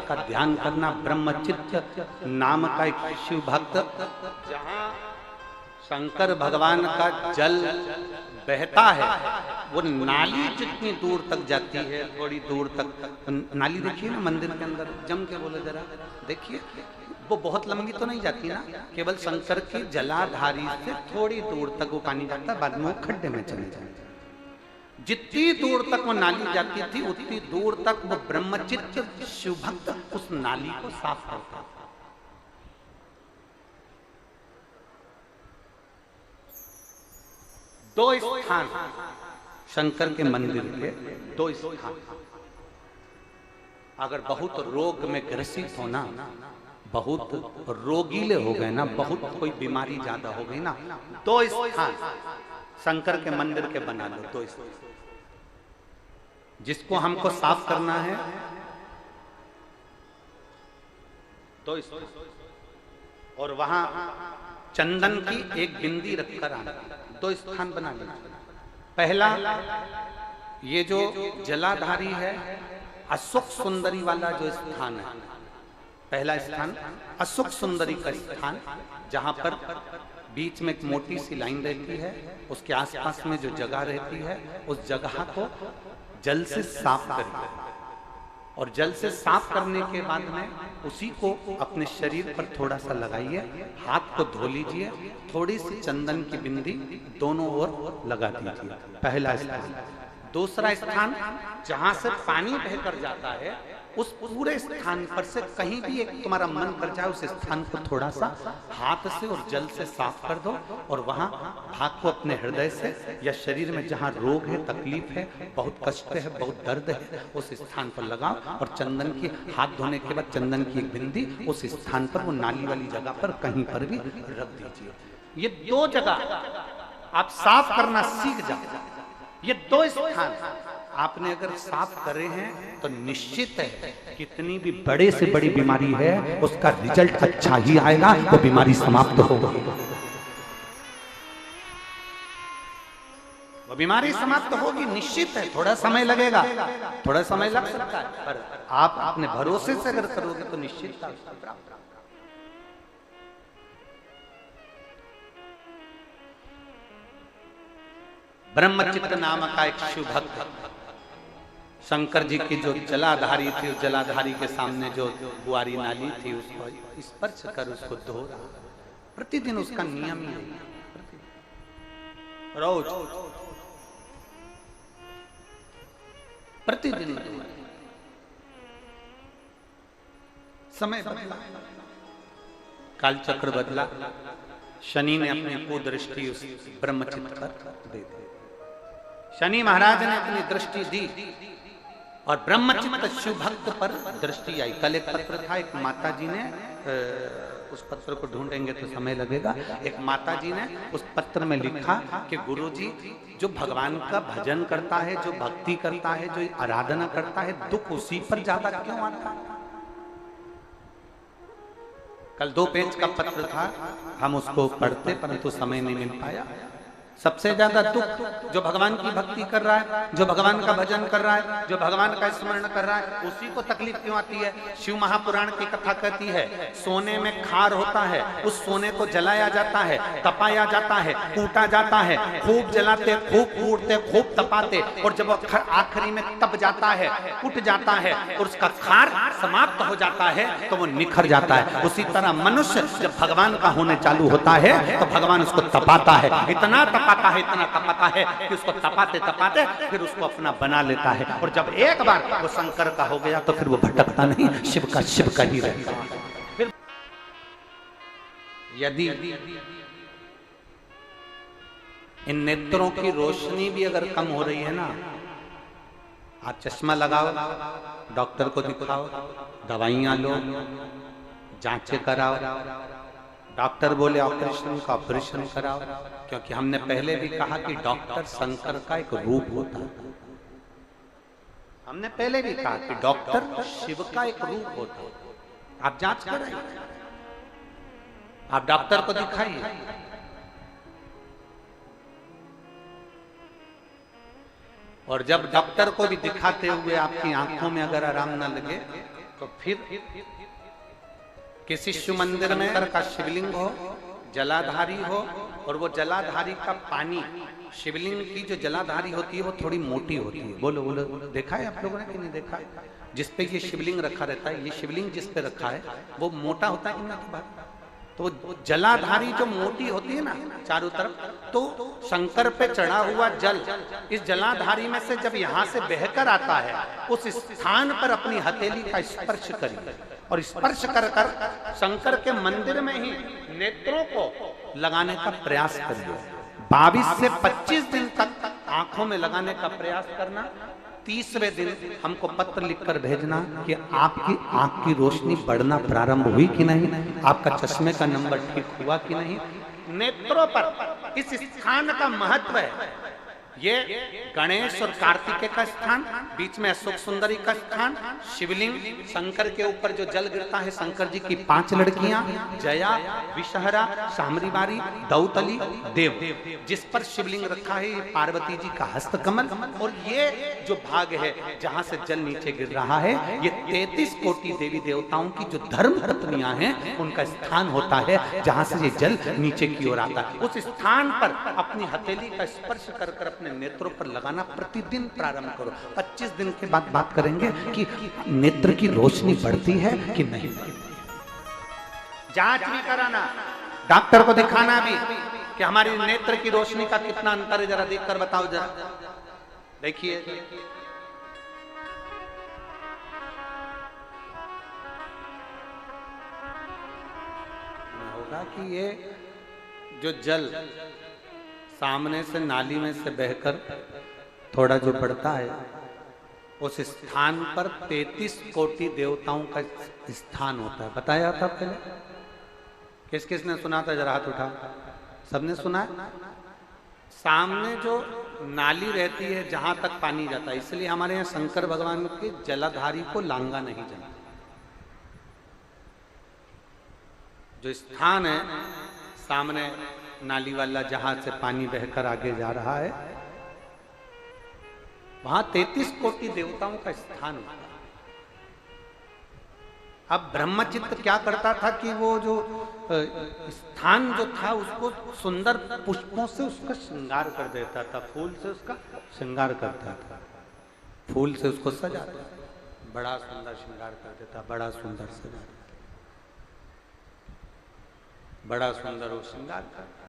का ध्यान करना। ब्रह्मचित्त नाम का एक शिव भक्त, जहां शंकर भगवान का जल बहता है, वो नाली जितनी दूर तक जाती है, थोड़ी दूर तक नाली देखिए ना मंदिर के अंदर, जम के बोले जरा देखिए, वो बहुत लंबी तो नहीं जाती ना, केवल शंकर की जलाधारी से थोड़ी दूर तक वो पानी जाता है, बाद में वो खड्डे में चले जाते। जितनी दूर तक वो नाली जाती थी उतनी दूर तक वो ब्रह्मचित्त शिव भक्त उस नाली को साफ करता था। दो स्थान शंकर के मंदिर के, दो स्थान। अगर बहुत रोग में ग्रसित हो ना, बहुत रोगीले हो गए ना, बहुत कोई बीमारी ज्यादा हो गई ना, दो स्थान शंकर के मंदिर के बना लो। दो स्थान जिसको हमको साफ करना है, दो स्थान, और वहां चंदन की एक बिंदी रखकर आना। दो स्थान बना लीजिए। पहला, ये जो जलाधारी है, अशोक सुंदरी वाला जो स्थान है, पहला स्थान अशोक सुंदरी का स्थान, जहां पर बीच में एक मोटी सी लाइन रहती है, उसके आसपास में जो जगह रहती है, उस जगह को जल से साफ करिए, और जल से साफ करने के बाद में उसी को अपने शरीर पर थोड़ा सा लगाइए, हाथ को धो लीजिए, थोड़ी सी चंदन की बिंदी दोनों ओर लगा दीजिए। पहला स्थान। दूसरा स्थान, जहां से पानी बहकर जाता है, उस पूरे स्थान पर से कहीं भी एक तुम्हारा मन कर जाए, उस स्थान को थोड़ा सा हाथ से और जल से साफ कर दो, और वहां भाग को अपने हृदय से या शरीर में जहां रोग है, तकलीफ है, बहुत कष्ट है, बहुत दर्द है, उस स्थान पर लगाओ, और चंदन की हाथ धोने के बाद चंदन की एक बिंदी उस स्थान पर, वो नाली वाली जगह पर कहीं पर भी रख दीजिए। ये दो जगह आप साफ करना सीख जाओ। ये दो स्थान आपने अगर साफ करे हैं तो निश्चित है कितनी भी बड़े से बड़ी बीमारी है उसका रिजल्ट अच्छा ही आएगा, वो बीमारी समाप्त होगी। वो बीमारी समाप्त होगी, निश्चित है। थोड़ा समय लगेगा, थोड़ा समय लग सकता है, पर आप अपने भरोसे से अगर करोगे तो निश्चित प्राप्त। ब्रह्मचित्त नाम का एक शिव भक्त, शंकर जी की जो जलाधारी थी, उस जलाधारी के सामने जो गुआरी नाली थी, उसको स्पर्श कर उसको धो रहा। प्रतिदिन उसका नियम ही है, रोज प्रतिदिन। समय बदला, काल चक्र बदला, शनि ने अपनी कुदृष्टि उस ब्रह्मचित्त पर दे दी। शनि महाराज ने अपनी दृष्टि दी और ब्रह्मचित्त शिव भक्त पर दृष्टि आई। कल एक पत्र था, एक माता जी ने, उस पत्र को ढूंढेंगे तो समय लगेगा, एक माता जी ने उस पत्र में लिखा कि गुरुजी, जो भगवान का भजन करता है, जो भक्ति करता है, जो आराधना करता है, दुख उसी पर ज्यादा क्यों आता है? कल 2 पेज का पत्र था, हम उसको पढ़ते परंतु समय नहीं मिल पाया। सबसे ज्यादा दुख जो भगवान की भक्ति कर रहा है, जो भगवान का भजन कर रहा है, जो भगवान का स्मरण कर रहा है, उसी को तकलीफ क्यों आती है? शिव महापुराण की कथा कहती है, सोने में खार होता है, उस सोने को जलाया जाता है, तपाया जाता है, कूटा जाता है, खूब जलाते, खूब कूटते, खूब तपाते, और जब आखिरी में तप जाता है, कुट जाता है, और उसका खार समाप्त हो जाता है तो वो निखर जाता है। उसी तरह मनुष्य जब भगवान का होने चालू होता है तो भगवान उसको तपाता है, इतना तपाता है, इतना तपाता है कि उसको तपाते तपाते फिर उसको अपना बना लेता है। और जब एक बार वो शंकर का हो गया तो फिर वो भटकता नहीं, शिव का ही रहता है। फिर यदि इन नेत्रों की रोशनी भी अगर कम हो रही है ना, आप चश्मा लगाओ, डॉक्टर को दिखाओ, दवाइयां लो, जांचें कराओ, डॉक्टर बोले ऑपरेशन का ऑपरेशन कराओ, क्योंकि हमने पहले भी कहा कि डॉक्टर शंकर का एक रूप होता है। हमने पहले भी कहा कि डॉक्टर शिव का एक रूप होता है। आप जांच कराइए, आप डॉक्टर को दिखाइए। और जब डॉक्टर को भी दिखाते हुए आपकी आंखों में अगर आराम न लगे तो फिर किसी शिव मंदिर में का शिवलिंग हो, जलाधारी हो, और वो जलाधारी का पानी, शिवलिंग की जो जलाधारी होती है वो थोड़ी मोटी होती है। बोलो बोलो, देखा है आप लोगों ने कि नहीं देखा? जिस पे ये शिवलिंग रखा रहता है, ये शिवलिंग जिस पे रखा है वो मोटा होता है कि नहीं? तो जलाधारी जो मोटी होती है ना चारों तरफ, तो शंकर पे चढ़ा हुआ जल इस जलाधारी में से जब यहाँ से बहकर आता है, उस स्थान पर अपनी हथेली का स्पर्श करिए और स्पर्श कर कर शंकर के मंदिर में ही नेत्रों को लगाने का प्रयास करिए। 22 से 25 दिन तक आंखों में लगाने का प्रयास करना। 30वें दिन हमको पत्र लिखकर भेजना कि आपकी आंख की रोशनी बढ़ना प्रारंभ हुई कि नहीं, आपका चश्मे का नंबर ठीक हुआ कि नहीं। नेत्रों पर इस स्थान का महत्व है। ये गणेश और कार्तिकेय का स्थान, बीच में अशोक सुंदरी का स्थान, शिवलिंग, शंकर के ऊपर जो जल गिरता है, शंकर जी की 5 लड़कियां, जया, विषहरा, सामरीवारी, दौतली, देव, जिस पर शिवलिंग रखा है ये पार्वती जी का हस्तकमल। और ये जो भाग है जहां से जल नीचे गिर रहा है, ये 33 कोटि देवी देवताओं की जो धर्म पत्नियां हैं उनका स्थान होता है, जहां से ये जल नीचे की ओर आता है। उस स्थान पर अपनी हथेली का स्पर्श कर कर अपने नेत्रों पर लगाना प्रतिदिन प्रारंभ करो। 25 दिन के बाद बात करेंगे कि नेत्र की रोशनी बढ़ती है कि नहीं। जांच भी कराना, डॉक्टर को दिखाना भी कि हमारी नेत्र की रोशनी का कितना अंतर है, जरा देखकर बताओ। जरा देखिए, होगा कि ये जो जल सामने से नाली में से बहकर थोड़ा जो पड़ता है, उस स्थान पर 33 कोटि देवताओं का स्थान होता है। बताया था पहले? किस किस ने सुना था? जरा हाथ उठा। सबने सुना है? सामने जो नाली रहती है जहां तक पानी जाता है, इसलिए हमारे यहाँ शंकर भगवान के जलाधारी को लांगा नहीं जाता। जो स्थान है सामने नाली वाला, जहां से पानी बहकर आगे जा रहा है, वहां 33 कोटि देवताओं का स्थान होता है। अब ब्रह्मचित्त क्या करता था कि वो जो स्थान जो था उसको सुंदर पुष्पों से उसका श्रृंगार कर देता था, फूल से उसका श्रृंगार करता था, फूल से उसको सजाता, बड़ा सुंदर श्रृंगार कर देता, बड़ा सुंदर सजा, बड़ा सुंदर वो श्रृंगार करता।